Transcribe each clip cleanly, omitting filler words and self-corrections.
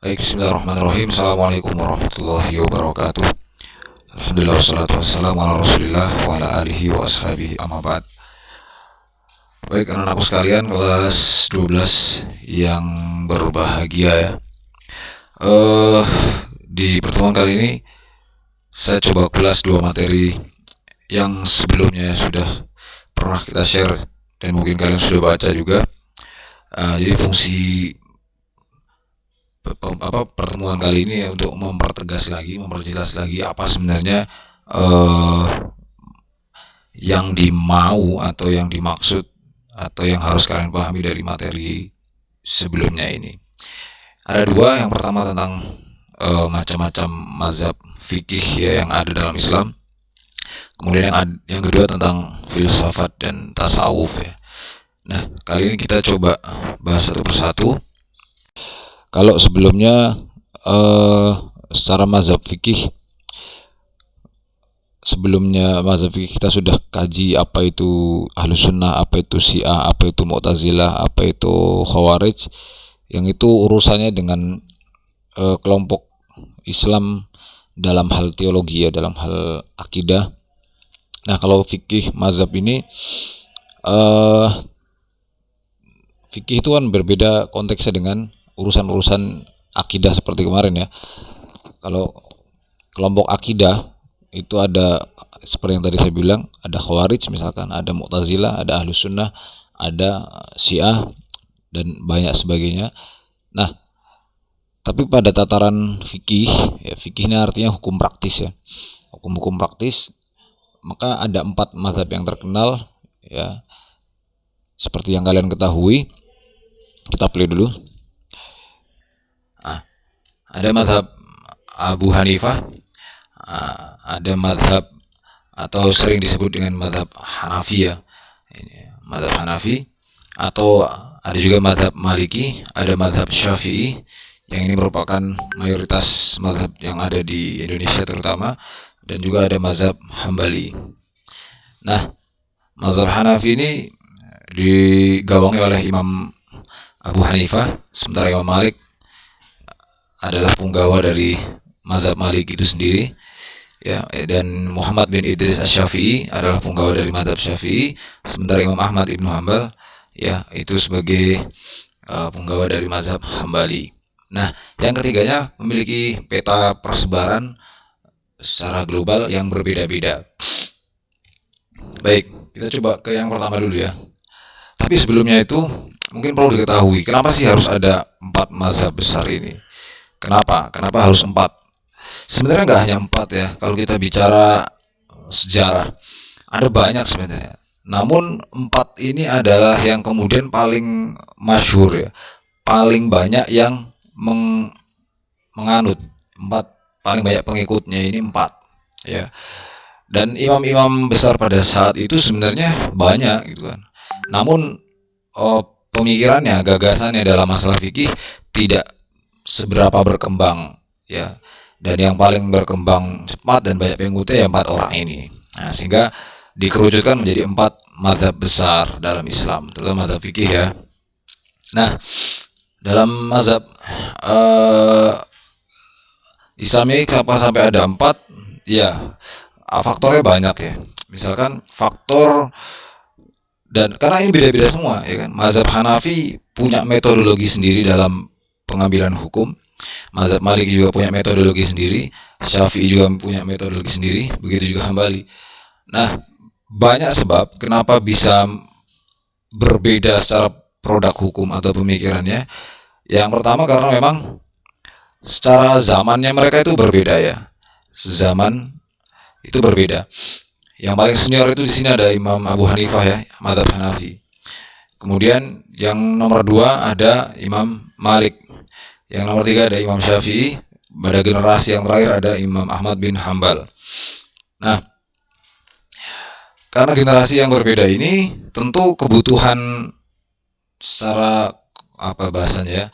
Baik, bismillahirrahmanirrahim. Assalamualaikum warahmatullahi wabarakatuh. Alhamdulillah wassalatu wassalamu ala rasulillah wa ala alihi wa ashabihi amma ba'd. Baik, anak-anakku sekalian kelas 12 yang berbahagia ya. Di pertemuan kali ini saya coba kulas dua materi yang sebelumnya sudah pernah kita share dan mungkin kalian sudah baca juga. Jadi fungsi pertemuan kali ini ya untuk memperjelas lagi apa sebenarnya yang dimau atau yang dimaksud atau yang harus kalian pahami dari materi sebelumnya ini. Ada dua, yang pertama tentang macam-macam mazhab fikih ya yang ada dalam Islam. Kemudian yang kedua tentang filsafat dan tasawuf ya. Nah, kali ini kita coba bahas satu persatu. Kalau sebelumnya secara mazhab fikih, sebelumnya mazhab fikih kita sudah kaji apa itu Ahlus Sunnah, apa itu Syiah, apa itu Mu'tazilah, apa itu Khawarij. Yang itu urusannya dengan kelompok Islam dalam hal teologi ya, dalam hal akidah. Nah, kalau fikih mazhab ini fikih itu kan berbeda konteksnya dengan urusan-urusan akidah seperti kemarin ya. Kalau kelompok akidah itu ada seperti yang tadi saya bilang, ada Khawarij misalkan, ada Mu'tazilah, ada Ahlus Sunnah, ada Syiah dan banyak sebagainya. Nah, tapi pada tataran fikih, ya fikih ini artinya hukum praktis ya. Hukum-hukum praktis, maka ada 4 mazhab yang terkenal ya. Seperti yang kalian ketahui, kita play dulu. Ada mazhab Abu Hanifah, ada mazhab atau sering disebut dengan mazhab Hanafi ya. Ini mazhab Hanafi, atau ada juga mazhab Maliki, ada mazhab Syafi'i yang ini merupakan mayoritas mazhab yang ada di Indonesia terutama, dan juga ada mazhab Hambali. Nah, mazhab Hanafi ini digawangi oleh Imam Abu Hanifah, sementara Imam Malik adalah punggawa dari mazhab Malik itu sendiri ya, dan Muhammad bin Idris Asy-Syafi'i adalah punggawa dari mazhab Syafi'i, sementara Imam Ahmad Ibnu Hanbal ya itu sebagai punggawa dari mazhab Hambali. Nah, yang ketiganya memiliki peta persebaran secara global yang berbeda-beda. Baik, kita coba ke yang pertama dulu ya. Tapi sebelumnya itu mungkin perlu diketahui, kenapa sih harus ada 4 mazhab besar ini? Kenapa harus 4? Sebenarnya nggak hanya 4 ya. Kalau kita bicara sejarah, ada banyak sebenarnya. Namun 4 ini adalah yang kemudian paling masyhur ya, paling banyak yang menganut. 4 paling banyak pengikutnya ini 4 ya. Dan imam-imam besar pada saat itu sebenarnya banyak gitu kan. Namun pemikirannya, gagasannya dalam masalah fikih tidak seberapa berkembang ya, dan yang paling berkembang cepat dan banyak pengikutnya ya 4 orang ini. Nah, sehingga dikerucutkan menjadi 4 mazhab besar dalam Islam, terutama mazhab fikih ya. Nah, dalam mazhab Islam ini kenapa sampai ada 4? Ya, faktornya banyak ya. Misalkan faktor, dan karena ini beda-beda semua ya kan. Mazhab Hanafi punya metodologi sendiri dalam pengambilan hukum, mazhab Malik juga punya metodologi sendiri, Syafi'i juga punya metodologi sendiri, begitu juga Hambali. Nah, banyak sebab kenapa bisa berbeda secara produk hukum atau pemikirannya. Yang pertama karena memang secara zamannya mereka itu berbeda ya. Zaman itu berbeda. Yang paling senior itu di sini ada Imam Abu Hanifah ya, mazhab Hanafi. Kemudian yang nomor 2 ada Imam Malik. Yang nomor 3 ada Imam Syafi'i. Pada generasi yang terakhir ada Imam Ahmad bin Hanbal. Nah, karena generasi yang berbeda ini, tentu kebutuhan secara bahasanya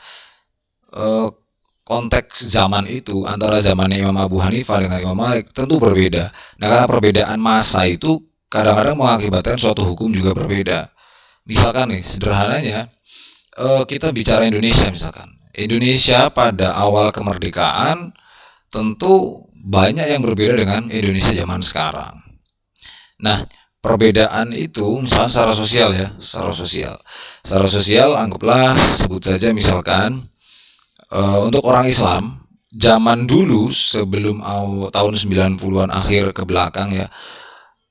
konteks zaman itu antara zamannya Imam Abu Hanifah dengan Imam Malik tentu berbeda. Nah, karena perbedaan masa itu kadang-kadang mengakibatkan suatu hukum juga berbeda. Misalkan nih, sederhananya kita bicara Indonesia misalkan. Indonesia pada awal kemerdekaan tentu banyak yang berbeda dengan Indonesia zaman sekarang. Nah, perbedaan itu misalnya secara sosial anggaplah sebut saja misalkan untuk orang Islam zaman dulu sebelum tahun 90-an akhir ke belakang ya,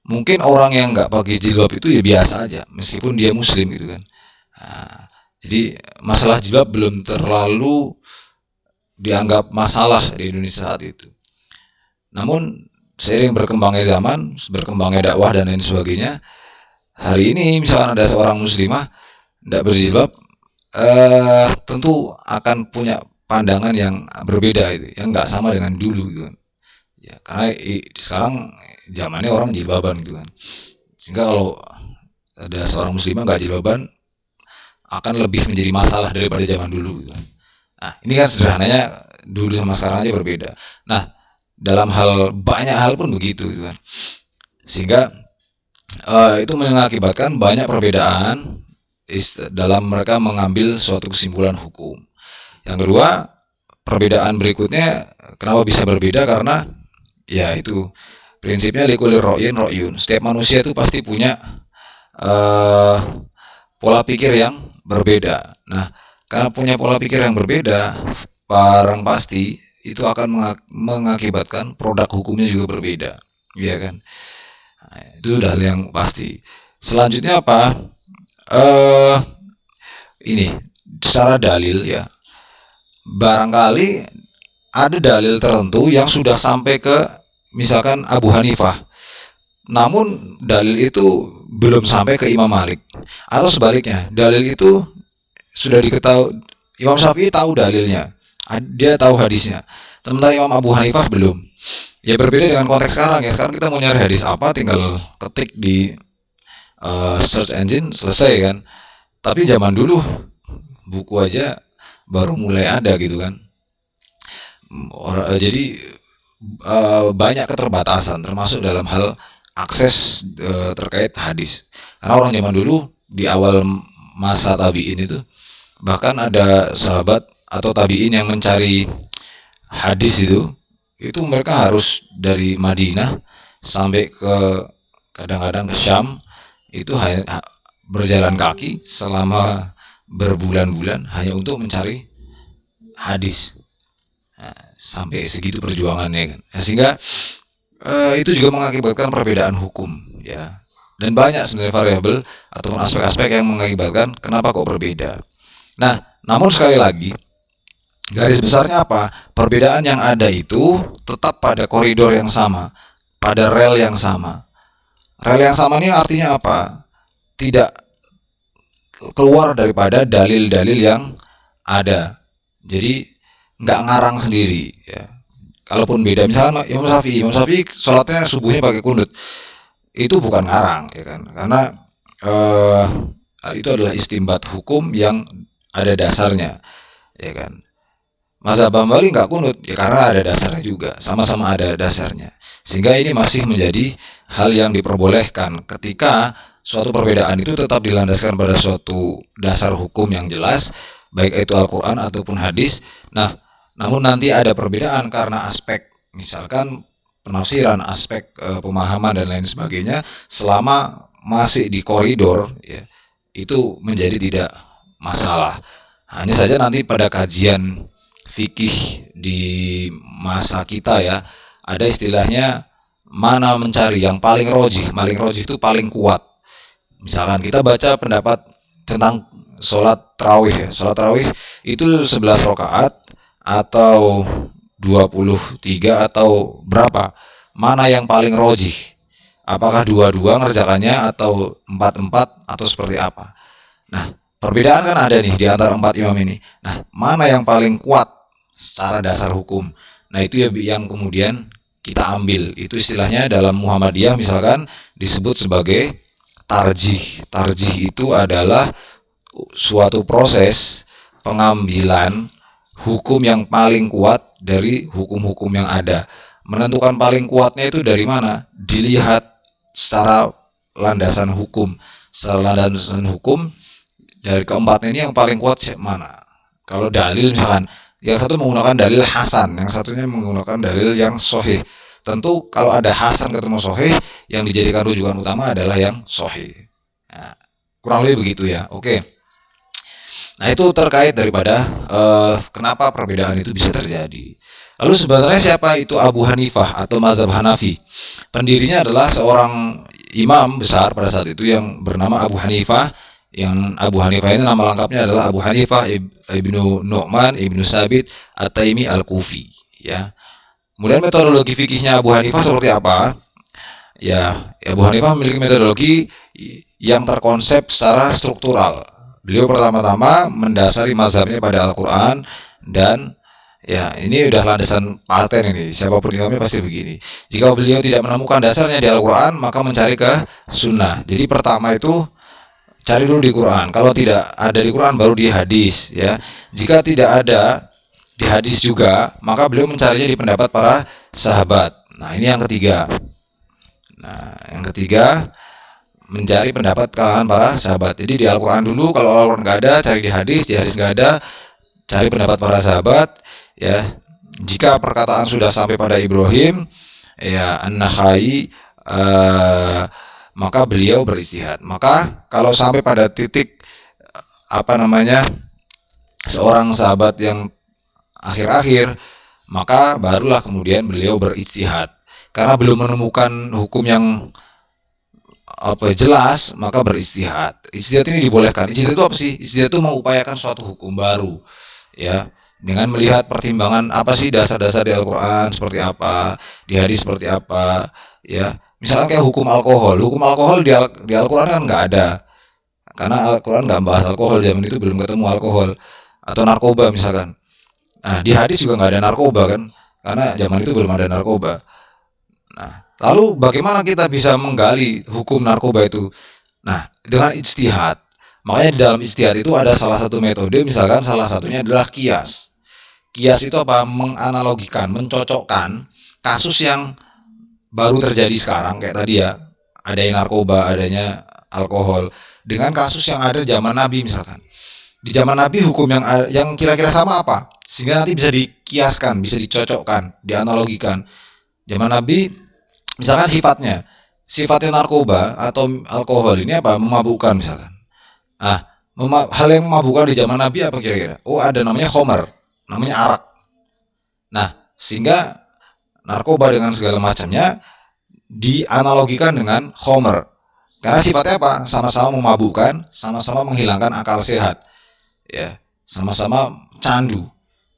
mungkin orang yang nggak pakai jilbab itu ya biasa aja meskipun dia muslim gitu kan. Nah, jadi masalah jilbab belum terlalu dianggap masalah di Indonesia saat itu. Namun seiring berkembangnya zaman, berkembangnya dakwah dan lain sebagainya, hari ini misalkan ada seorang muslimah tidak berjilbab, tentu akan punya pandangan yang berbeda itu, yang nggak sama dengan dulu gitu kan. Ya, karena sekarang zamannya orang jilbaban gitu kan. Sehingga kalau ada seorang muslimah nggak jilbaban akan lebih menjadi masalah daripada zaman dulu gitu kan. Nah, ini kan sederhananya dulu sama sekarang aja berbeda. Nah, dalam banyak hal pun begitu gitu kan. Sehingga itu mengakibatkan banyak perbedaan dalam mereka mengambil suatu kesimpulan hukum. Yang kedua, perbedaan berikutnya kenapa bisa berbeda, karena ya itu prinsipnya likulli ro'yun. Setiap manusia itu pasti punya pola pikir yang berbeda. Nah, karena punya pola pikir yang berbeda, barang pasti itu akan mengakibatkan produk hukumnya juga berbeda, ya kan? Nah, itu udah hal yang pasti. Selanjutnya apa? Ini secara dalil ya. Barangkali ada dalil tertentu yang sudah sampai ke misalkan Abu Hanifah, namun dalil itu belum sampai ke Imam Malik, atau sebaliknya dalil itu sudah diketahui Imam Syafi'i tahu dalilnya, dia tahu hadisnya, sementara Imam Abu Hanifah belum. Ya berbeda dengan konteks sekarang ya. Sekarang kita mau nyari hadis apa tinggal ketik di search engine selesai kan. Tapi zaman dulu buku aja baru mulai ada gitu kan. Jadi banyak keterbatasan termasuk dalam hal akses terkait hadis. Karena orang zaman dulu di awal masa tabi'in itu bahkan ada sahabat atau tabi'in yang mencari hadis itu mereka harus dari Madinah sampai ke kadang-kadang ke Syam, itu berjalan kaki selama berbulan-bulan hanya untuk mencari hadis. Nah, sampai segitu perjuangannya kan. Nah, sehingga itu juga mengakibatkan perbedaan hukum ya. Dan banyak sebenarnya variabel ataupun aspek-aspek yang mengakibatkan kenapa kok berbeda. Nah, namun sekali lagi garis besarnya apa? Perbedaan yang ada itu tetap pada koridor yang sama, pada rel yang sama. Rel yang sama ini artinya apa? Tidak keluar daripada dalil-dalil yang ada. Jadi nggak ngarang sendiri. Ya. Kalaupun beda, misalnya Imam Syafi'i sholatnya subuhnya pakai kunut, itu bukan ngarang, ya kan? Karena itu adalah istimbat hukum yang ada dasarnya, ya kan? Mazhab Hambali nggak kunut, ya karena ada dasarnya juga, sama-sama ada dasarnya. Sehingga ini masih menjadi hal yang diperbolehkan ketika suatu perbedaan itu tetap dilandaskan pada suatu dasar hukum yang jelas, baik itu Al-Quran ataupun hadis. Nah, namun nanti ada perbedaan karena aspek, misalkan penafsiran, aspek pemahaman dan lain sebagainya, selama masih di koridor, ya, itu menjadi tidak masalah. Hanya saja nanti pada kajian fikih di masa kita ya, ada istilahnya mana mencari yang paling rojih itu paling kuat. Misalkan kita baca pendapat tentang sholat tarawih ya, sholat tarawih itu 11 rakaat atau 23 atau berapa, mana yang paling rojih, apakah dua-dua ngerjakannya atau 4-4 atau seperti apa. Nah, perbedaan kan ada nih di antara 4 imam ini. Nah, mana yang paling kuat secara dasar hukum. Nah, itu ya yang kemudian kita ambil. Itu istilahnya dalam Muhammadiyah misalkan disebut sebagai tarjih. Tarjih itu adalah suatu proses pengambilan hukum yang paling kuat dari hukum-hukum yang ada. Menentukan paling kuatnya itu dari mana? Dilihat secara landasan hukum. Secara landasan hukum dari keempatnya ini yang paling kuat mana? Kalau dalil misalkan yang satu menggunakan dalil hasan, yang satunya menggunakan dalil yang sahih. Tentu kalau ada hasan ketemu sahih, yang dijadikan rujukan utama adalah yang sahih. Nah, kurang lebih begitu ya. Oke. Nah, itu terkait daripada kenapa perbedaan itu bisa terjadi. Lalu sebenarnya siapa itu Abu Hanifah atau mazhab Hanafi? Pendirinya adalah seorang imam besar pada saat itu yang bernama Abu Hanifah. Yang Abu Hanifah ini nama lengkapnya adalah Abu Hanifah ibnu Nu'man ibnu Sabit At-Taimi Al-Kufi. Ya. Kemudian metodologi fikihnya Abu Hanifah seperti apa? Ya, Abu Hanifah memiliki metodologi yang terkonsep secara struktural. Beliau pertama-tama mendasari mazhabnya pada Al-Quran dan ya ini udah landasan paten ini. Siapapun imamnya pasti begini. Jika beliau tidak menemukan dasarnya di Al-Quran, maka mencari ke Sunnah. Jadi pertama itu cari dulu di Quran. Kalau tidak ada di Quran, baru di hadis. Ya, jika tidak ada di hadis juga, maka beliau mencarinya di pendapat para sahabat. Nah, ini yang ketiga. Nah, yang ketiga mencari pendapat kalangan para sahabat. Jadi di Al-Quran dulu, kalau Al-Quran nggak ada, cari di hadis nggak ada, cari pendapat para sahabat. Ya, jika perkataan sudah sampai pada Ibrahim, ya An-Nakhai, maka beliau beristihad. Maka kalau sampai pada titik seorang sahabat yang akhir-akhir, maka barulah kemudian beliau beristihad. Karena belum menemukan hukum yang jelas, maka beristihad. Istihad ini dibolehkan. Istihad itu apa sih? Istihad itu mengupayakan suatu hukum baru, ya, dengan melihat pertimbangan apa sih dasar-dasar di Al-Quran seperti apa, di hadis seperti apa, ya. Misalkan kayak hukum alkohol di Al-Quran kan nggak ada, karena Al-Quran nggak bahas alkohol, zaman itu belum ketemu alkohol. Atau narkoba misalkan. Nah, di hadis juga nggak ada narkoba kan, karena zaman itu belum ada narkoba. Nah, lalu bagaimana kita bisa menggali hukum narkoba itu? Nah, dengan ijtihad. Makanya di dalam ijtihad itu ada salah satu metode, misalkan salah satunya adalah kias. Kias itu apa? Menganalogikan, mencocokkan kasus yang baru terjadi sekarang, kayak tadi ya, adanya narkoba, adanya alkohol, dengan kasus yang ada di zaman Nabi misalkan. Di zaman Nabi hukum yang kira-kira sama apa? Sehingga nanti bisa dikiaskan, bisa dicocokkan, dianalogikan. Zaman Nabi, misalkan sifatnya narkoba atau alkohol ini apa? Memabukkan misalkan. Nah, hal yang memabukkan di zaman Nabi apa kira-kira? Oh, ada namanya khamar, namanya arak. Nah, sehingga narkoba dengan segala macamnya dianalogikan dengan khamar. Karena sifatnya apa? Sama-sama memabukkan, sama-sama menghilangkan akal sehat. Ya, sama-sama candu.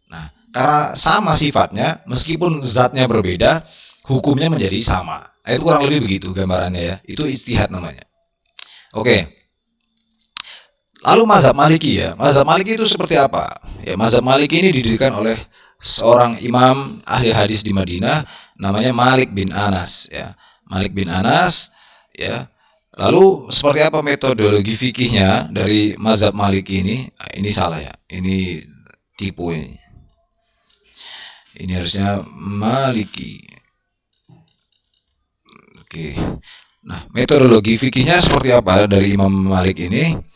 Nah, karena sama sifatnya, meskipun zatnya berbeda, hukumnya menjadi sama. Itu kurang lebih begitu gambarannya ya. Itu ijtihad namanya. Oke. Lalu mazhab Maliki ya. Mazhab Maliki itu seperti apa? Ya, mazhab Maliki ini didirikan oleh seorang imam ahli hadis di Madinah, namanya Malik bin Anas ya. Malik bin Anas ya. Lalu seperti apa metodologi fikihnya dari mazhab Maliki ini? Nah, ini salah ya. Ini tipu ini. Ini harusnya Maliki. Oke. Nah, metodologi fikihnya seperti apa dari Imam Malik ini?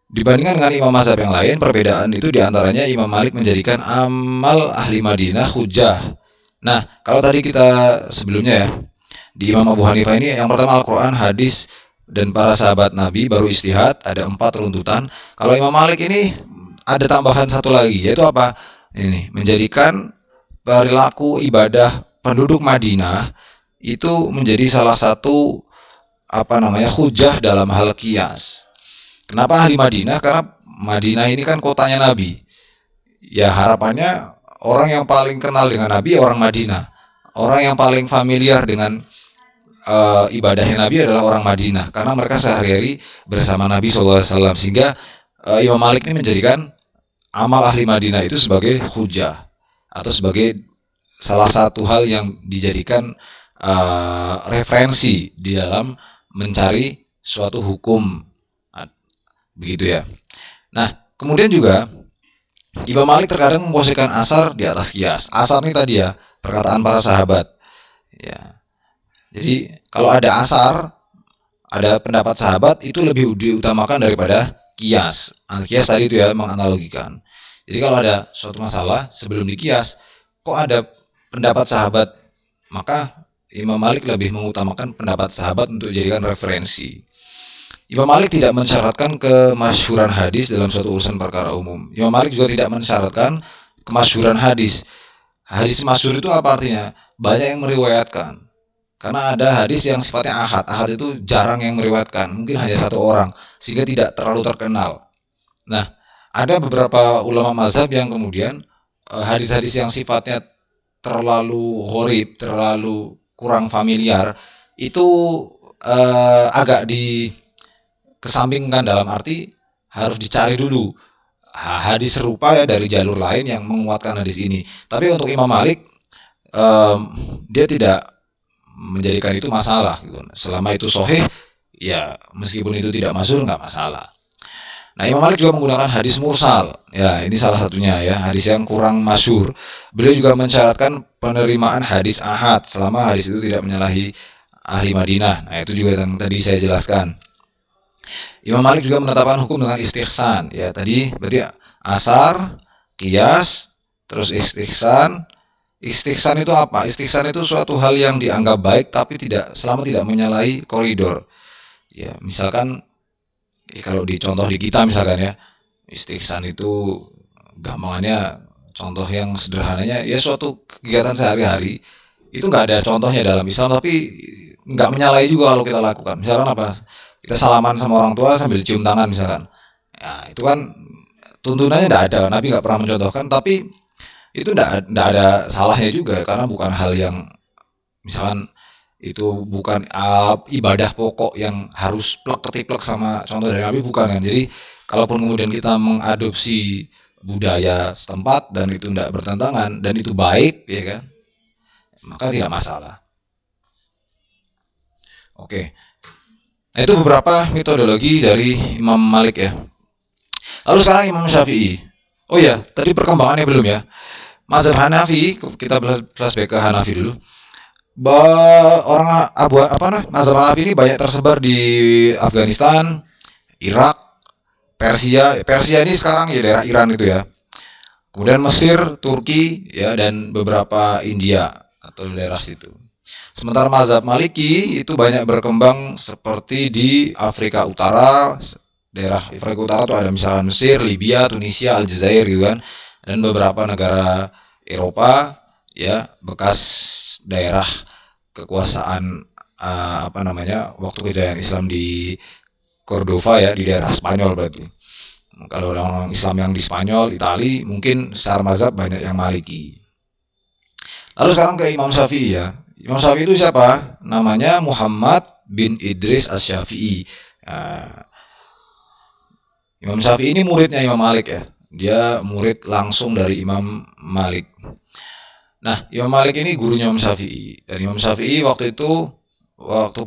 Dibandingkan dengan imam mazhab yang lain, perbedaan itu diantaranya Imam Malik menjadikan amal ahli Madinah hujah. Nah, kalau tadi kita sebelumnya ya, di Imam Abu Hanifah ini yang pertama Al-Quran, hadis, dan para sahabat Nabi, baru istihad, ada 4 runtutan. Kalau Imam Malik ini ada tambahan satu lagi, yaitu apa? Ini, menjadikan perilaku ibadah penduduk Madinah itu menjadi salah satu hujah dalam hal qiyas. Kenapa ahli Madinah? Karena Madinah ini kan kotanya Nabi. Ya harapannya orang yang paling kenal dengan Nabi orang Madinah. Orang yang paling familiar dengan ibadahnya Nabi adalah orang Madinah. Karena mereka sehari-hari bersama Nabi SAW. Sehingga Imam Malik ini menjadikan amal ahli Madinah itu sebagai hujah. Atau sebagai salah satu hal yang dijadikan referensi di dalam mencari suatu hukum. Begitu ya. Nah, kemudian juga Imam Malik terkadang memposisikan asar di atas qiyas. Asar ini tadi ya, perkataan para sahabat. Ya. Jadi, kalau ada asar, ada pendapat sahabat itu lebih diutamakan daripada kias. Kias tadi itu ya menganalogikan. Jadi kalau ada suatu masalah sebelum dikias, kok ada pendapat sahabat, maka Imam Malik lebih mengutamakan pendapat sahabat untuk dijadikan referensi. Imam Malik tidak mensyaratkan kemasyhuran hadis dalam suatu urusan perkara umum. Imam Malik juga tidak mensyaratkan kemasyhuran hadis. Hadis masyhur itu apa artinya? Banyak yang meriwayatkan. Karena ada hadis yang sifatnya ahad. Ahad itu jarang yang meriwayatkan, mungkin hanya satu orang, sehingga tidak terlalu terkenal. Nah, ada beberapa ulama mazhab yang kemudian hadis-hadis yang sifatnya terlalu gharib, terlalu kurang familiar, itu agak dikesampingkan, dalam arti harus dicari dulu hadis serupa ya dari jalur lain yang menguatkan hadis ini. Tapi untuk Imam Malik, dia tidak menjadikan itu masalah gitu. Selama itu sahih, ya meskipun itu tidak masyhur nggak masalah. Nah, Imam Malik juga menggunakan hadis mursal. Ya, ini salah satunya ya, hadis yang kurang masyhur. Beliau juga mensyaratkan penerimaan hadis ahad selama hadis itu tidak menyalahi ahli Madinah. Nah, itu juga yang tadi saya jelaskan. Imam Malik juga menetapkan hukum dengan istihsan. Ya, tadi berarti asar, qiyas, terus istihsan. Istihsan itu apa? Istihsan itu suatu hal yang dianggap baik tapi selama tidak menyalahi koridor. Ya, misalkan kalau dicontoh di kita misalkan ya, istihsan itu gampangannya, contoh yang sederhananya ya suatu kegiatan sehari-hari itu nggak ada contohnya dalam Islam tapi nggak menyalahi juga kalau kita lakukan. Misalkan apa? Kita salaman sama orang tua sambil cium tangan misalkan. Ya, itu kan tuntunannya tidak ada, Nabi nggak pernah mencontohkan, tapi itu tidak ada salahnya juga karena bukan hal yang misalkan itu bukan ibadah pokok yang harus plek ketiplek sama contoh dari Nabi, bukan kan. Jadi kalaupun kemudian kita mengadopsi budaya setempat dan itu tidak bertentangan dan itu baik ya kan, maka tidak masalah. Oke. Nah, itu beberapa metodologi dari Imam Malik ya. Lalu sekarang Imam Syafi'i. Oh ya, tadi perkembangannya belum ya. Mazhab Hanafi, kita flashback ke Hanafi dulu. Mazhab Hanafi ini banyak tersebar di Afghanistan, Irak, Persia. Persia ini sekarang ya daerah Iran itu ya. Kemudian Mesir, Turki ya, dan beberapa India atau daerah situ. Sementara mazhab Maliki itu banyak berkembang seperti di Afrika Utara. Daerah Afrika Utara itu ada misalnya Mesir, Libya, Tunisia, Aljazair gitu kan, dan beberapa negara Eropa ya, bekas daerah kekuasaan waktu kejayaan Islam di Cordova ya, di daerah Spanyol berarti. Kalau orang Islam yang di Spanyol, Itali, mungkin secara mazhab banyak yang Maliki. Lalu sekarang ke Imam Syafi'i ya. Imam Syafi'i itu siapa? Namanya Muhammad bin Idris Asy-Syafi'i. Imam Syafi'i ini muridnya Imam Malik ya. Dia murid langsung dari Imam Malik. Nah, Imam Malik ini gurunya Imam Syafi'i. Dan Imam Syafi'i waktu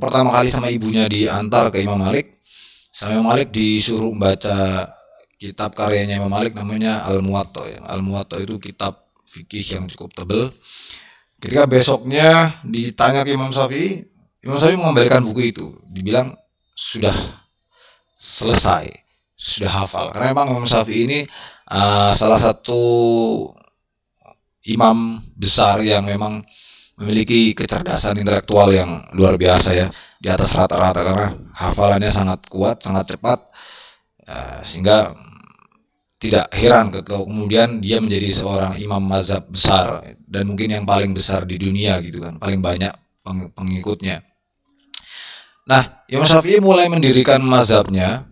pertama kali sama ibunya diantar ke Imam Malik, sama Imam Malik disuruh membaca kitab karyanya Imam Malik namanya Al-Muwatta ya. Al-Muwatta itu kitab fikih yang cukup tebal. Ketika besoknya ditanya ke Imam Syafi'i mengembalikan buku itu. Dibilang sudah selesai, sudah hafal. Karena memang Imam Syafi'i ini salah satu imam besar yang memang memiliki kecerdasan intelektual yang luar biasa ya, di atas rata-rata, karena hafalannya sangat kuat, sangat cepat, sehingga tidak heran kalau kemudian dia menjadi seorang imam mazhab besar dan mungkin yang paling besar di dunia gitu kan, paling banyak pengikutnya. Nah, Imam Syafi'i mulai mendirikan mazhabnya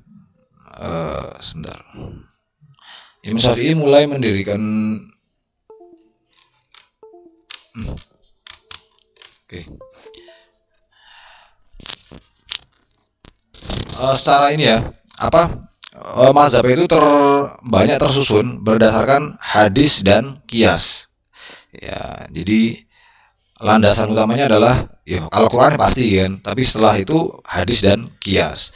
Imam Syafi'i mulai mendirikan secara ini ya, mazhab itu banyak tersusun berdasarkan hadis dan qiyas. Ya, jadi landasan utamanya adalah ya Al-Qur'an pasti kan, tapi setelah itu hadis dan qiyas.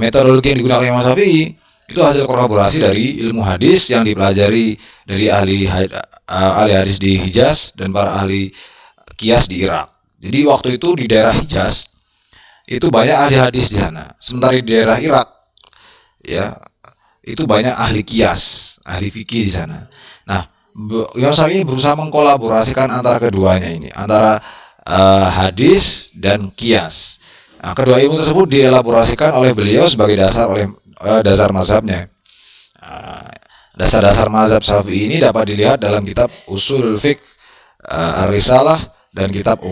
Metodologi yang digunakan Imam Syafi'i itu hasil kolaborasi dari ilmu hadis yang dipelajari dari ahli hadis di Hijaz dan para ahli qiyas di Irak. Jadi waktu itu di daerah Hijaz itu banyak ahli hadis di sana. Sementara di daerah Irak ya, itu banyak ahli qiyas, ahli fikih di sana. Nah, Imam Syafi'i berusaha mengkolaborasikan antara keduanya ini, antara hadis dan qiyas. Nah, kedua ilmu tersebut dielaborasikan oleh beliau sebagai dasar mazhabnya. Nah, dasar-dasar mazhab Syafi'i ini dapat dilihat dalam kitab Ushul Fiqh, Ar-Risalah, dan kitab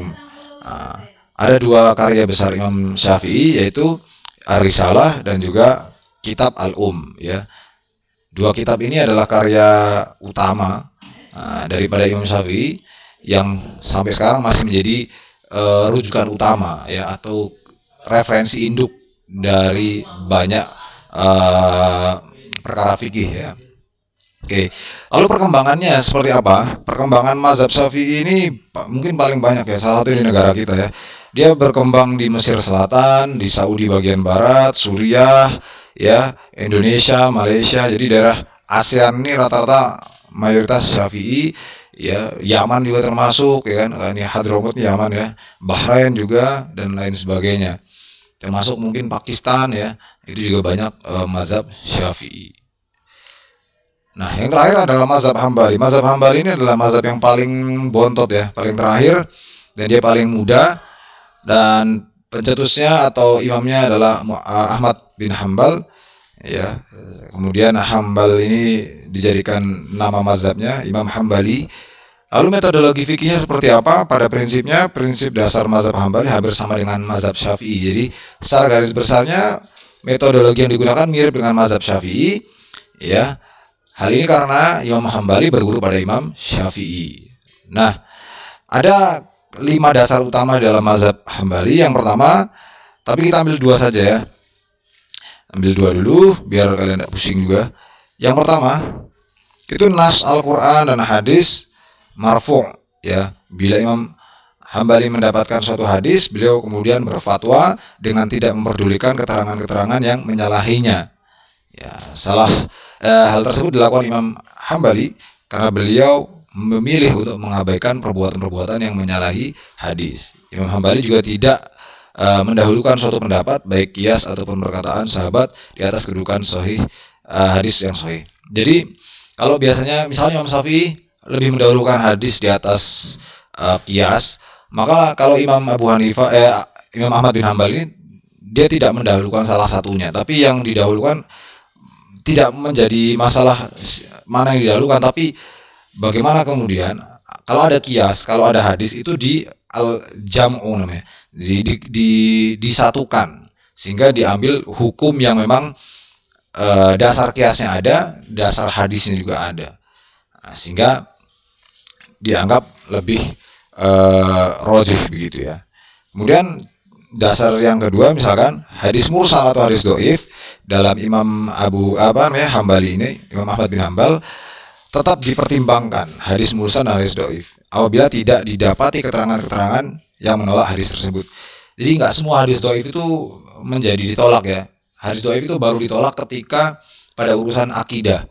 Nah, ada dua karya besar Imam Syafi'i, yaitu Ar-Risalah dan juga kitab ya. Dua kitab ini adalah karya utama daripada Imam Syafi'i yang sampai sekarang masih menjadi rujukan utama ya, atau referensi induk dari banyak perkara fikih ya. Oke, lalu perkembangannya seperti apa? Perkembangan mazhab Syafi'i ini mungkin paling banyak ya, salah satu di negara kita ya. Dia berkembang di Mesir Selatan, di Saudi bagian barat, Suriah, ya, Indonesia, Malaysia. Jadi daerah ASEAN ini rata-rata mayoritas Syafi'i, ya. Yaman juga termasuk, ya kan? Ini Hadramaut Yaman ya, Bahrain juga, dan lain sebagainya. Termasuk mungkin Pakistan ya, itu juga banyak mazhab Syafi'i. Nah, yang terakhir adalah mazhab Hambali. Mazhab Hambali ini adalah mazhab yang paling bontot ya, paling terakhir, dan dia paling muda, dan pencetusnya atau imamnya adalah Ahmad bin Hambal ya. Kemudian Hambal ini dijadikan nama mazhabnya, Imam Hambali. Lalu metodologi fikihnya seperti apa? Pada prinsipnya, prinsip dasar mazhab Hambali hampir sama dengan mazhab Syafi'i. Jadi secara garis besarnya metodologi yang digunakan mirip dengan mazhab Syafi'i ya. Hal ini karena Imam Hambali berguru pada Imam Syafi'i. Nah, ada 5 dasar utama dalam mazhab Hambali. Yang pertama, tapi kita ambil 2 saja ya. Ambil 2 dulu biar kalian tidak pusing juga. Yang pertama, itu nas Al-Quran dan hadis marfu' ya. Bila Imam Hambali mendapatkan suatu hadis, beliau kemudian berfatwa dengan tidak memperdulikan keterangan-keterangan yang menyalahinya. Ya, hal tersebut dilakukan Imam Hambali karena beliau memilih untuk mengabaikan perbuatan-perbuatan yang menyalahi hadis. Imam Hambali juga tidak mendahulukan suatu pendapat baik qiyas ataupun perkataan sahabat di atas kedudukan sahih hadis yang sahih. Jadi kalau biasanya misalnya Imam Syafi'i lebih mendahulukan hadis di atas qiyas, maka kalau Imam Ahmad bin Hambal ini dia tidak mendahulukan salah satunya, tapi yang didahulukan tidak menjadi masalah mana yang didahulukan, tapi bagaimana kemudian kalau ada qiyas, kalau ada hadis itu di al-jam'u namanya, disatukan sehingga diambil hukum yang memang dasar qiyasnya ada, dasar hadisnya juga ada. Nah, sehingga dianggap lebih rajih begitu ya. Kemudian dasar yang kedua, misalkan hadis mursal atau hadis dhaif dalam Imam Hambali ini, Imam Ahmad bin Hambal, tetap dipertimbangkan hadis mursal dan hadis dhaif apabila tidak didapati keterangan-keterangan yang menolak hadis tersebut. Jadi nggak semua hadis dhaif itu menjadi ditolak ya. Hadis dhaif itu baru ditolak ketika pada urusan akidah,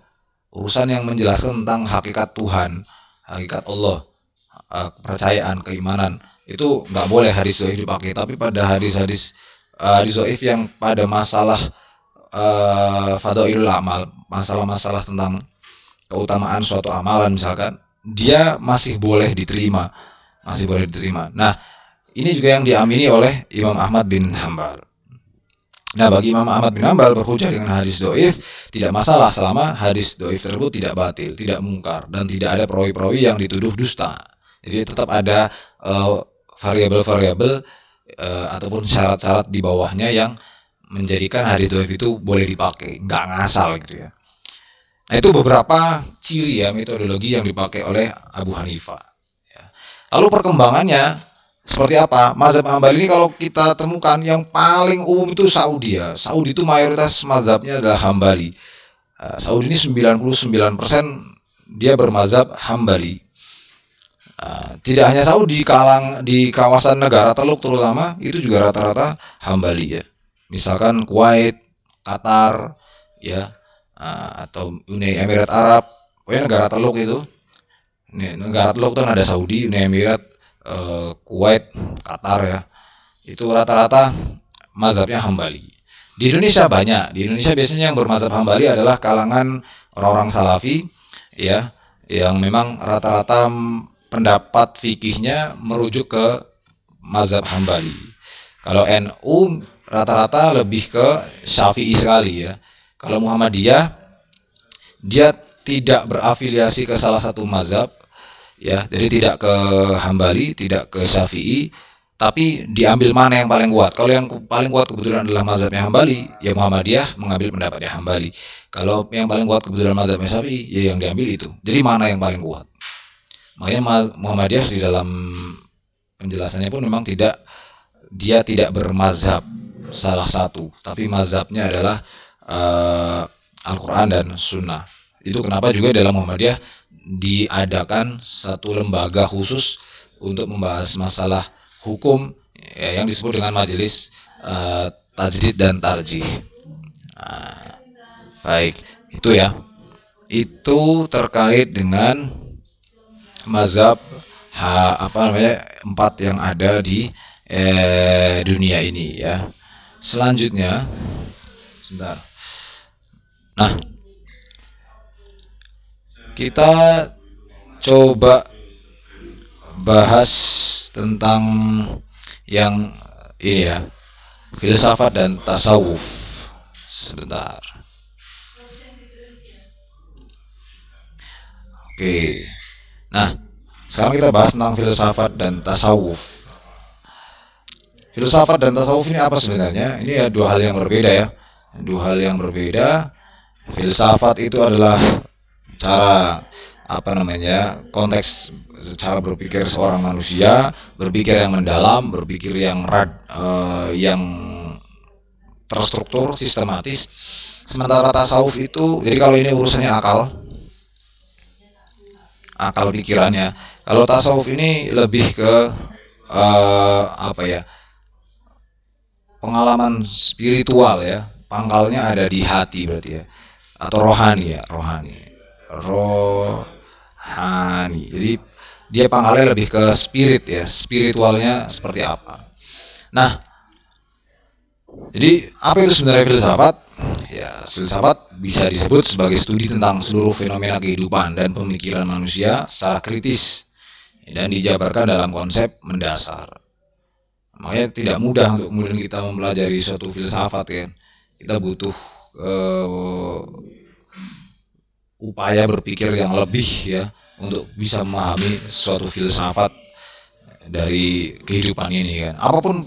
urusan yang menjelaskan tentang hakikat Tuhan, hakikat Allah, kepercayaan, keimanan, itu nggak boleh hadis dhaif dipakai. Tapi pada hadis dhaif yang pada masalah fadailul amal, masalah-masalah tentang keutamaan suatu amalan misalkan, dia masih boleh diterima. Nah, ini juga yang diamini oleh Imam Ahmad bin Hambal. Nah, bagi Imam Ahmad bin Hambal berhujjah dengan hadis dhaif tidak masalah selama hadis dhaif tersebut tidak batil, tidak mungkar, dan tidak ada perawi-perawi yang dituduh dusta. Jadi tetap ada variabel-variabel ataupun syarat-syarat di bawahnya yang menjadikan hadis dhaif itu boleh dipakai, nggak ngasal gitu ya. Nah, itu beberapa ciri ya metodologi yang dipakai oleh Abu Hanifah. Ya. Lalu perkembangannya seperti apa? Mazhab Hambali ini kalau kita temukan yang paling umum itu Saudi ya. Saudi itu mayoritas mazhabnya adalah Hambali. Saudi ini 99% dia bermazhab Hambali. Tidak hanya Saudi, di kawasan negara Teluk terutama itu juga rata-rata Hambali ya. Misalkan Kuwait, Qatar, ya, atau Uni Emirat Arab, pokoknya negara Teluk itu. Negara Teluk itu ada Saudi, Uni Emirat, Kuwait, Qatar ya. Itu rata-rata mazhabnya Hambali. Di Indonesia banyak. Di Indonesia biasanya yang bermazhab Hambali adalah kalangan orang-orang Salafi, ya, yang memang rata-rata pendapat fikihnya merujuk ke mazhab Hambali. Kalau NU rata-rata lebih ke Syafi'i sekali ya. Kalau Muhammadiyah dia tidak berafiliasi ke salah satu mazhab ya, jadi tidak ke Hambali, tidak ke Syafi'i, tapi diambil mana yang paling kuat. Kalau yang paling kuat kebetulan adalah mazhabnya Hambali, ya Muhammadiyah mengambil pendapatnya Hambali. Kalau yang paling kuat kebetulan mazhabnya Syafi'i, ya yang diambil itu. Jadi mana yang paling kuat. Makanya Muhammadiyah di dalam penjelasannya pun memang dia tidak bermazhab salah satu, tapi mazhabnya adalah Al-Quran dan Sunnah. Itu kenapa juga dalam Muhammadiyah diadakan satu lembaga khusus untuk membahas masalah hukum ya, yang disebut dengan majelis tajdid dan tarjih. Nah, baik, itu ya. Itu terkait dengan mazhab empat yang ada di dunia ini ya. Selanjutnya, sebentar. Nah, kita coba bahas tentang yang ini ya, filsafat dan tasawuf. Sebentar. Oke. Nah, sekarang kita bahas tentang filsafat dan tasawuf. Filsafat dan tasawuf ini apa sebenarnya? Ini ya dua hal yang berbeda ya. Dua hal yang berbeda. Filsafat itu adalah cara konteks cara berpikir seorang manusia, berpikir yang mendalam, berpikir yang terstruktur, sistematis. Sementara tasawuf itu, jadi kalau ini urusannya akal pikirannya. Kalau tasawuf ini lebih ke pengalaman spiritual ya, pangkalnya ada di hati berarti ya, atau rohani. Jadi dia pangkalnya lebih ke spirit ya, spiritualnya seperti apa. Nah, jadi apa itu sebenarnya filsafat? Ya, filsafat bisa disebut sebagai studi tentang seluruh fenomena kehidupan dan pemikiran manusia secara kritis dan dijabarkan dalam konsep mendasar. Makanya tidak mudah untuk kemudian kita mempelajari suatu filsafat kan. Kita butuh upaya berpikir yang lebih ya untuk bisa memahami suatu filsafat dari kehidupan ini kan. Apapun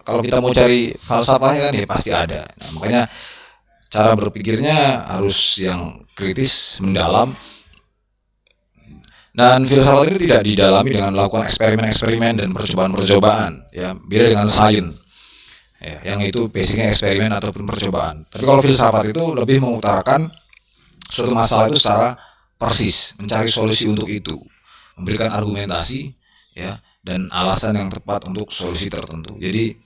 kalau kita mau cari falsafahnya kan ya pasti ada. Nah, makanya cara berpikirnya harus yang kritis, mendalam. Dan filsafat ini tidak didalami dengan melakukan eksperimen-eksperimen dan percobaan-percobaan ya, beda dengan sains ya, yang itu basicnya eksperimen ataupun percobaan. Tapi kalau filsafat itu lebih mengutarakan suatu masalah itu secara persis, mencari solusi untuk itu, memberikan argumentasi ya dan alasan yang tepat untuk solusi tertentu. Jadi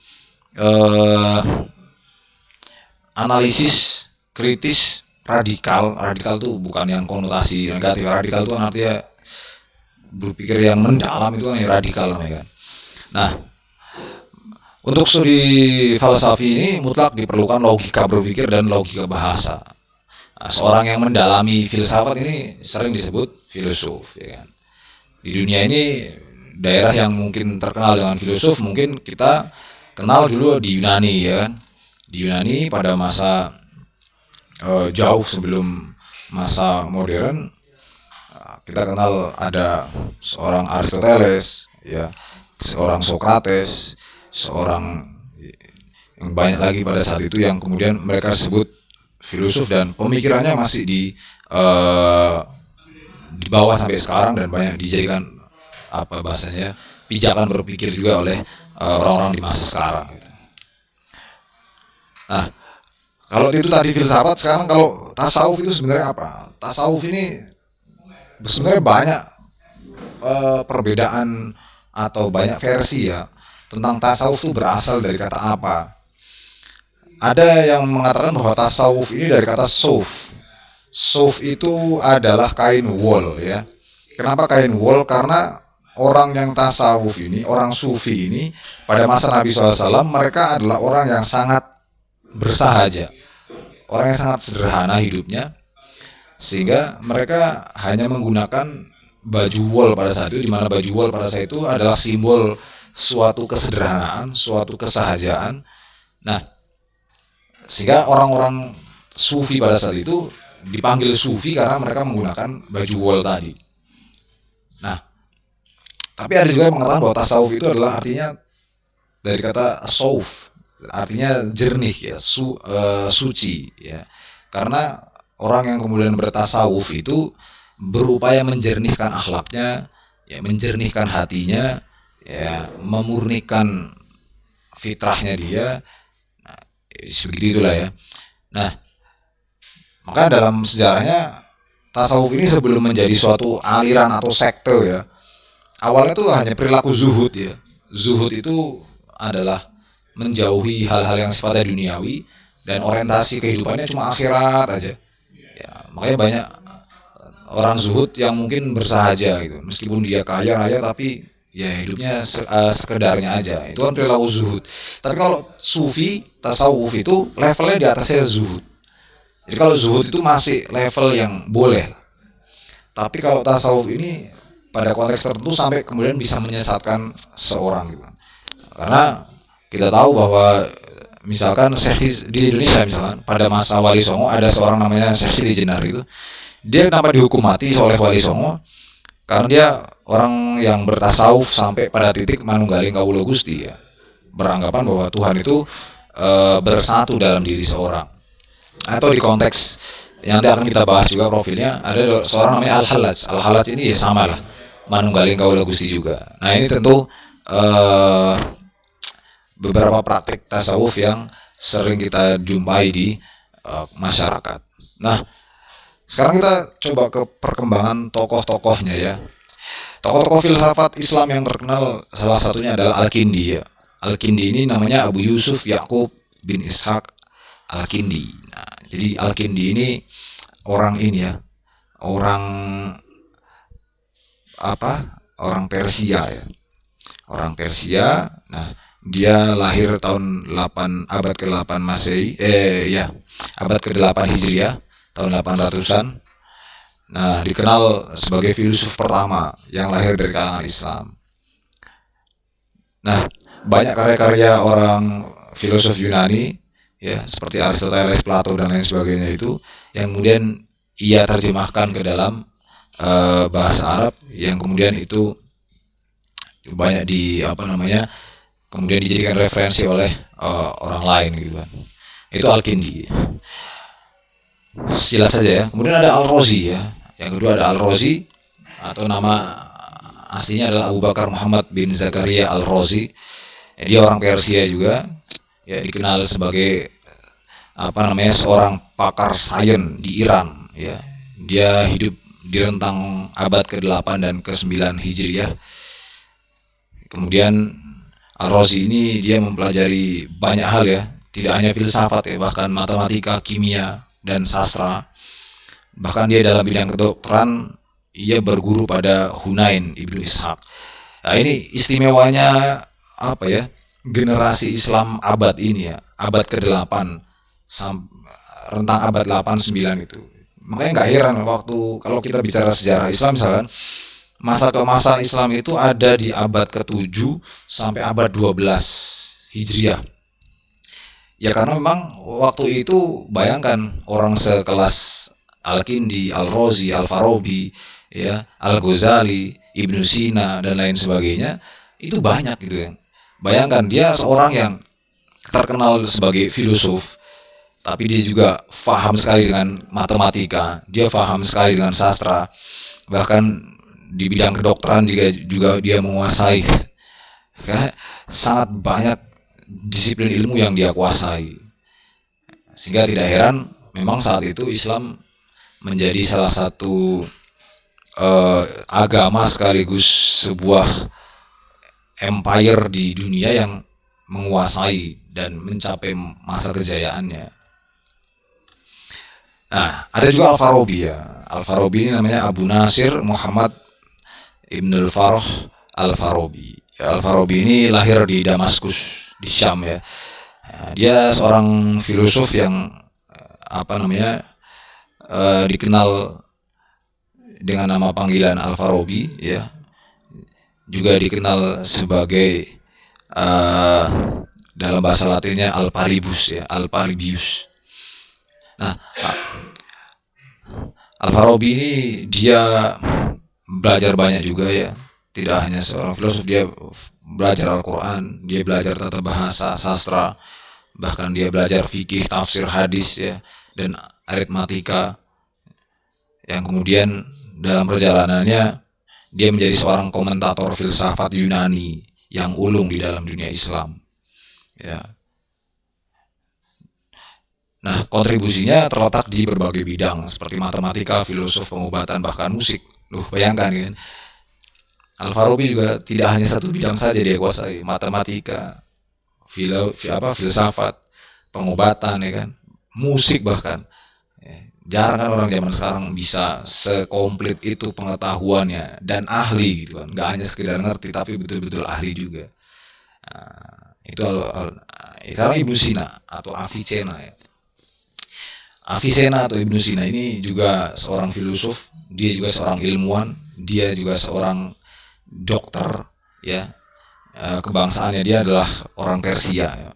analisis kritis radikal itu bukan yang konotasi negatif. Radikal itu artinya berpikir yang mendalam, itu kan yang radikal namanya kan. Nah, untuk studi falsafi ini mutlak diperlukan logika berpikir dan logika bahasa. Nah, seorang yang mendalami filsafat ini sering disebut filosof ya kan. Di dunia ini daerah yang mungkin terkenal dengan filosof mungkin kita kenal dulu di Yunani ya kan. Di Yunani pada masa jauh sebelum masa modern, kita kenal ada seorang Aristoteles ya, seorang Socrates, seorang yang banyak lagi pada saat itu yang kemudian mereka sebut filosof dan pemikirannya masih di bawah sampai sekarang dan banyak dijadikan pijakan berpikir juga oleh orang-orang di masa sekarang. Nah, kalau itu tadi filsafat, sekarang kalau tasawuf itu sebenarnya apa? Tasawuf ini sebenarnya banyak perbedaan atau banyak versi ya tentang tasawuf itu berasal dari kata apa. Ada yang mengatakan bahwa tasawuf ini dari kata souf. Souf itu adalah kain wol ya. Kenapa kain wol? Karena orang yang tasawuf ini, orang sufi ini pada masa Nabi SAW mereka adalah orang yang sangat bersahaja, orang yang sangat sederhana hidupnya, sehingga mereka hanya menggunakan baju wol pada saat itu, di mana baju wol pada saat itu adalah simbol suatu kesederhanaan, suatu kesahajaan. Nah, sehingga orang-orang sufi pada saat itu dipanggil sufi karena mereka menggunakan baju wol tadi. Nah, tapi ada juga yang mengatakan bahwa tasawuf itu adalah artinya dari kata sauf, artinya jernih ya, suci ya. Karena orang yang kemudian bertasawuf itu berupaya menjernihkan akhlaknya, ya, menjernihkan hatinya, ya, memurnikan fitrahnya dia. Nah, sebegitu itulah ya. Nah, maka dalam sejarahnya tasawuf ini sebelum menjadi suatu aliran atau sekte ya, awalnya tuh hanya perilaku zuhud ya. Zuhud itu adalah menjauhi hal-hal yang sifatnya duniawi dan orientasi kehidupannya cuma akhirat aja. Ya, makanya banyak orang zuhud yang mungkin bersahaja gitu. Meskipun dia kaya raya tapi ya hidupnya sekedarnya aja. Itu kan perilaku zuhud. Tapi kalau sufi, tasawuf itu levelnya di atasnya zuhud. Jadi kalau zuhud itu masih level yang boleh. Tapi kalau tasawuf ini pada konteks tertentu sampai kemudian bisa menyesatkan seorang gitu. Karena kita tahu bahwa misalkan Syekh di Indonesia misalkan pada masa Wali Songo ada seorang namanya Syekh Siti Jenar itu. Dia kenapa dihukum mati oleh Wali Songo? Karena dia orang yang bertasawuf sampai pada titik manunggaling kawula Gusti ya. Beranggapan bahwa Tuhan itu bersatu dalam diri seorang. Atau di konteks yang nanti akan kita bahas juga profilnya, ada seorang namanya Al-Hallaj. Al-Hallaj ini ya sama lah, manunggaling kawula Gusti juga. Nah ini tentu beberapa praktik tasawuf yang sering kita jumpai di masyarakat. Nah, sekarang kita coba ke perkembangan tokoh-tokohnya ya. Tokoh-tokoh filsafat Islam yang terkenal salah satunya adalah Al-Kindi ya. Al-Kindi ini namanya Abu Yusuf Yaqub bin Ishaq Al-Kindi. Nah, jadi Al-Kindi ini orang ini ya, orang orang Persia ya. Orang Persia. Nah, dia lahir tahun 8 abad ke-8 Masehi, abad ke-8 Hijriah, tahun 800-an. Nah, dikenal sebagai filsuf pertama yang lahir dari kalangan Islam. Nah, banyak karya-karya orang filosof Yunani ya, seperti Aristoteles, Plato dan lain sebagainya itu yang kemudian ia terjemahkan ke dalam bahasa Arab, yang kemudian itu banyak kemudian dijadikan referensi oleh orang lain gitu kan. Itu Al-Kindi. Jelas saja ya. Kemudian ada Al-Razi ya. Yang kedua ada Al-Razi, atau nama aslinya adalah Abu Bakar Muhammad bin Zakaria Al-Razi. Dia orang Persia juga. Ya, dikenal sebagai seorang pakar sains di Iran ya. Dia hidup di rentang abad ke-8 dan ke-9 Hijriah. Kemudian Al-Razi ini dia mempelajari banyak hal ya, tidak hanya filsafat ya, bahkan matematika, kimia, dan sastra. Bahkan dia dalam bidang kedokteran, ia berguru pada Hunain Ibnu Ishaq. Nah ini istimewanya generasi Islam abad ini ya, abad ke-8 rentang abad 8-9 itu. Makanya nggak heran waktu kalau kita bicara sejarah Islam misalkan, masa ke masa Islam itu ada di abad ke-7 sampai abad 12 Hijriah. Ya karena memang waktu itu bayangkan orang sekelas Al-Kindi, Al-Razi, Al-Farabi, ya, Al-Ghazali, Ibnu Sina dan lain sebagainya itu banyak gitu ya. Bayangkan dia seorang yang terkenal sebagai filosof, tapi dia juga paham sekali dengan matematika, dia paham sekali dengan sastra, bahkan di bidang kedokteran juga dia menguasai. Sangat banyak disiplin ilmu yang dia kuasai. Sehingga tidak heran memang saat itu Islam menjadi salah satu agama sekaligus sebuah empire di dunia yang menguasai dan mencapai masa kejayaannya. Nah, ada juga Al-Farabi ya. Al-Farabi ini namanya Abu Nasir Muhammad Ibnul Farah Al-Farabi. Ya, Al-Farabi ini lahir di Damaskus, di Syam ya. Dia seorang filosof yang dikenal dengan nama panggilan Al-Farabi, ya, juga dikenal sebagai dalam bahasa Latinnya Al-Paribus, ya, Al-Paribius. Nah, Al-Farabi ini dia belajar banyak juga, ya. Tidak hanya seorang filosof, dia belajar Al-Quran, dia belajar tata bahasa, sastra, bahkan dia belajar fikih, tafsir, hadis, ya, dan aritmatika. Yang kemudian dalam perjalanannya dia menjadi seorang komentator filsafat Yunani yang ulung di dalam dunia Islam, ya. Nah, kontribusinya terletak di berbagai bidang seperti matematika, filosofi, pengobatan, bahkan musik. Bayangkan kan. Al-Farabi juga tidak hanya satu bidang saja dia kuasai, matematika, filsafat, pengobatan, ya kan, musik bahkan. Jarang kan orang zaman sekarang bisa sekomplit itu pengetahuannya dan ahli gitu kan. Nggak hanya sekedar ngerti tapi betul-betul ahli juga. Itu sekarang Ibnu Sina atau Avicenna, ya. Avicenna atau Ibnu Sina ini juga seorang filosof, dia juga seorang ilmuwan, dia juga seorang dokter, ya. Kebangsaannya dia adalah orang Persia, ya.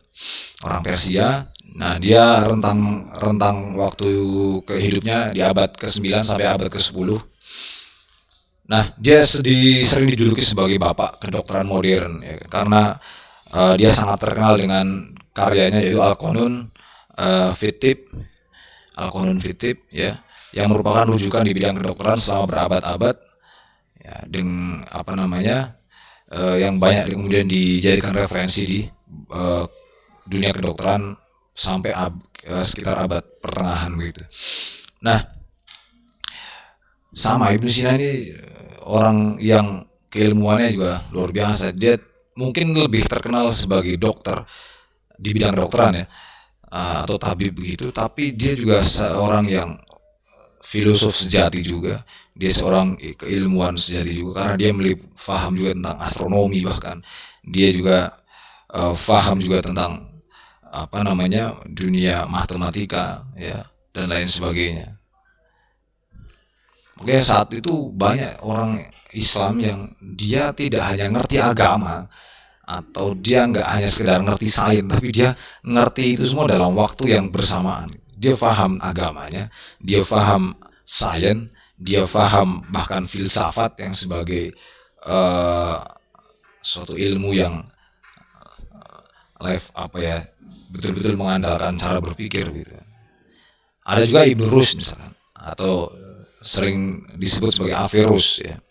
Orang Persia. Nah, dia rentang waktu kehidupnya di abad ke-9 sampai abad ke-10. Nah, dia sering dijuluki sebagai bapak kedokteran modern, ya, karena dia sangat terkenal dengan karyanya yaitu Al-Qanun Fitib, ya, yang merupakan rujukan di bidang kedokteran selama berabad-abad, ya, dengan yang banyak kemudian dijadikan referensi di dunia kedokteran sampai sekitar abad pertengahan begitu. Nah, sama Ibnu Sina ini orang yang keilmuannya juga luar biasa. Dia mungkin lebih terkenal sebagai dokter di bidang kedokteran, ya, atau tabib begitu, tapi dia juga seorang yang filosof sejati juga. Dia seorang keilmuan sejati juga karena dia faham juga tentang astronomi, bahkan dia juga faham juga tentang dunia matematika, ya, dan lain sebagainya. Oke, saat itu banyak orang Islam yang dia tidak hanya ngerti agama atau dia nggak hanya sekedar ngerti sains, tapi dia ngerti itu semua dalam waktu yang bersamaan. Dia paham agamanya, dia paham sains, dia paham bahkan filsafat yang sebagai suatu ilmu yang betul-betul mengandalkan cara berpikir gitu. Ada juga Ibnu Rushd misalkan, atau sering disebut sebagai Averroes, ya.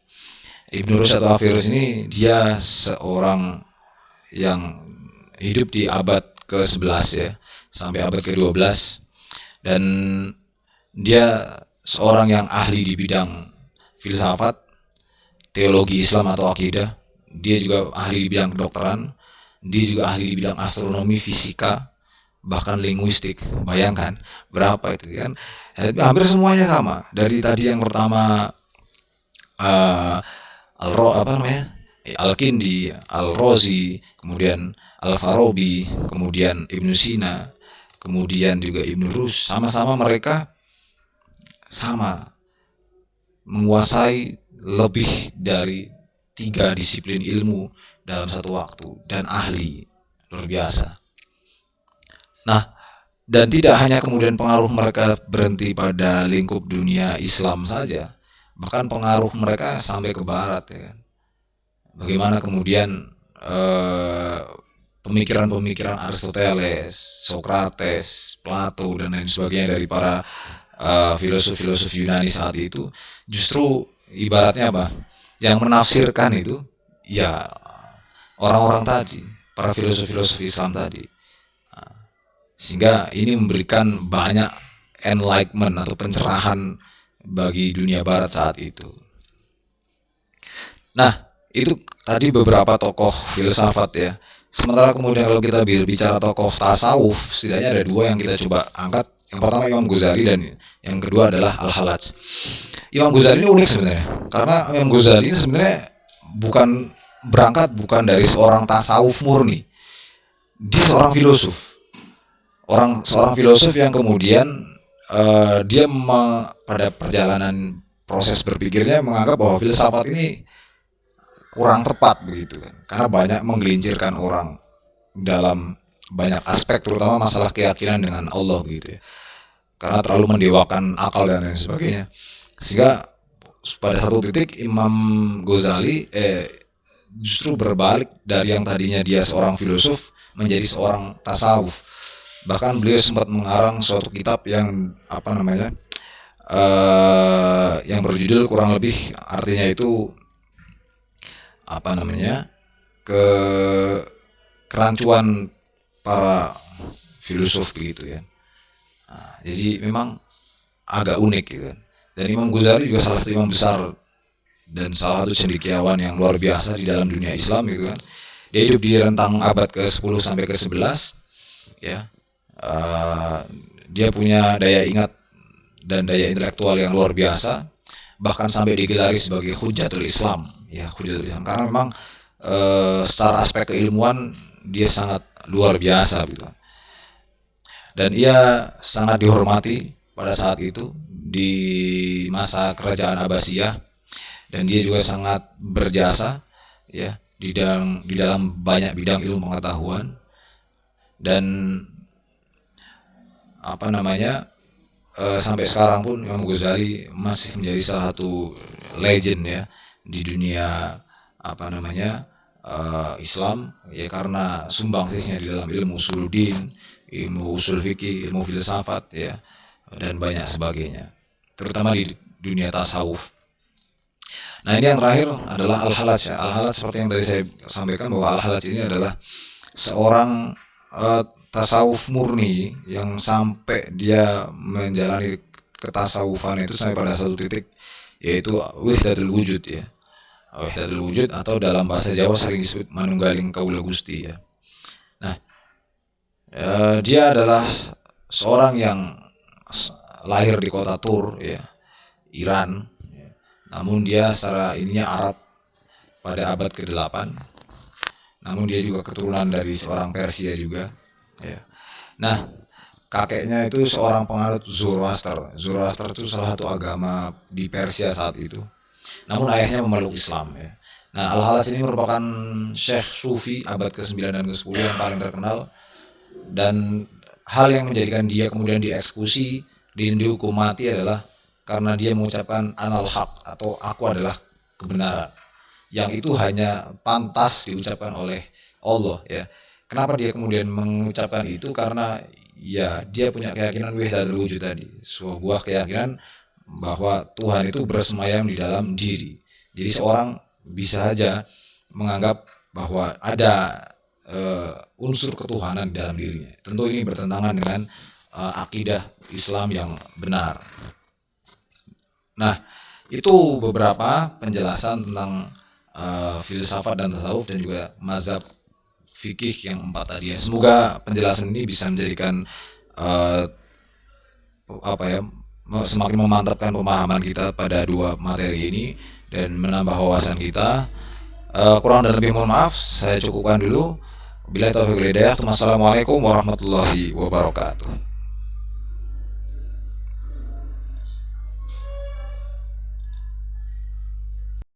Ibnu Rushd atau Averroes ini dia seorang yang hidup di abad ke-11, ya, sampai abad ke-12, dan dia seorang yang ahli di bidang filsafat, teologi Islam atau akidah. Dia juga ahli di bidang kedokteran, dia juga ahli di bidang astronomi, fisika, bahkan linguistik. Bayangkan berapa itu kan. Hampir semuanya sama. Dari tadi yang pertama Al-Kindi, Al-Razi, kemudian Al-Farabi, kemudian Ibnu Sina, kemudian juga Ibnu Rushd, sama-sama mereka sama menguasai lebih dari 3 disiplin ilmu dalam satu waktu dan ahli luar biasa. Nah, dan tidak hanya kemudian pengaruh mereka berhenti pada lingkup dunia Islam saja, bahkan pengaruh mereka sampai ke barat, ya kan. Bagaimana kemudian pemikiran-pemikiran Aristoteles, Socrates, Plato dan lain sebagainya dari para filosof-filosof Yunani saat itu justru ibaratnya yang menafsirkan itu ya orang-orang tadi, para filosof-filosof Islam tadi. Sehingga ini memberikan banyak enlightenment atau pencerahan bagi dunia barat saat itu. Nah, itu tadi beberapa tokoh filsafat, ya. Sementara kemudian kalau kita bicara tokoh tasawuf, setidaknya ada 2 yang kita coba angkat. Yang pertama Imam Ghazali dan yang kedua adalah Al-Hallaj. Imam Ghazali ini unik sebenarnya, karena Imam Ghazali ini sebenarnya bukan dari seorang tasawuf murni. Dia seorang filosof. seorang filosof yang kemudian dia pada perjalanan proses berpikirnya menganggap bahwa filsafat ini kurang tepat begitu kan, karena banyak menggelincirkan orang dalam banyak aspek, terutama masalah keyakinan dengan Allah begitu ya, karena terlalu mendewakan akal dan lain sebagainya. Sehingga pada satu titik Imam Ghazali justru berbalik dari yang tadinya dia seorang filosof menjadi seorang tasawuf. Bahkan beliau sempat mengarang suatu kitab yang yang berjudul kurang lebih artinya itu ke kerancuan para filosof begitu ya. Nah, jadi memang agak unik gitu kan. Dan Imam Ghazali juga salah satu imam besar dan salah satu cendekiawan yang luar biasa di dalam dunia Islam gitu kan. Dia hidup di rentang abad ke-10 sampai ke-11 ya. Dia punya daya ingat dan daya intelektual yang luar biasa, bahkan sampai digelari sebagai Hujatul Islam ya, Hujatul Islam, karena memang secara aspek keilmuan dia sangat luar biasa gitu. Dan ia sangat dihormati pada saat itu di masa kerajaan Abbasiyah, dan dia juga sangat berjasa ya di dalam banyak bidang ilmu pengetahuan. Dan sampai sekarang pun Imam Ghazali masih menjadi salah satu legend ya di dunia Islam ya, karena sumbangsihnya di dalam ilmu usuluddin, ilmu usul fikih, ilmu filsafat ya, dan banyak sebagainya, terutama di dunia tasawuf. Nah, ini yang terakhir adalah Al-Hallaj ya. Al-Hallaj seperti yang tadi saya sampaikan bahwa Al-Hallaj ini adalah seorang tasawuf murni yang sampai dia menjalani ketasawufan itu sampai pada satu titik, yaitu wahdatul wujud ya. Wahdatul wujud atau dalam bahasa Jawa sering disebut manunggaling kaula Gusti ya. Nah, dia adalah seorang yang lahir di kota Tur ya, Iran. Namun dia secara ininya Arab pada abad ke-8. Namun dia juga keturunan dari seorang Persia juga ya. Nah, kakeknya itu seorang penganut Zoroaster. Zoroaster itu salah satu agama di Persia saat itu. Namun ayahnya memeluk Islam ya. Nah, Al-Hallaj ini merupakan Syekh Sufi abad ke-9 dan ke-10 yang paling terkenal, dan hal yang menjadikan dia kemudian dieksekusi dan dihukum mati adalah karena dia mengucapkan anal haq atau aku adalah kebenaran, yang itu hanya pantas diucapkan oleh Allah ya. Kenapa dia kemudian mengucapkan itu? Karena ya dia punya keyakinan wahdatul wujud tadi, sebuah keyakinan bahwa Tuhan itu bersemayam di dalam diri. Jadi seorang bisa saja menganggap bahwa ada unsur ketuhanan di dalam dirinya. Tentu ini bertentangan dengan akidah Islam yang benar. Nah, itu beberapa penjelasan tentang filsafat dan tasawuf dan juga mazhab fikih yang 4 tadi ya. Semoga penjelasan ini bisa menjadikan semakin memantapkan pemahaman kita pada 2 materi ini dan menambah wawasan kita. Kurang dan lebih mohon maaf, saya cukupkan dulu. Wabillahi taufiq wal hidayah. Wassalamualaikum warahmatullahi wabarakatuh.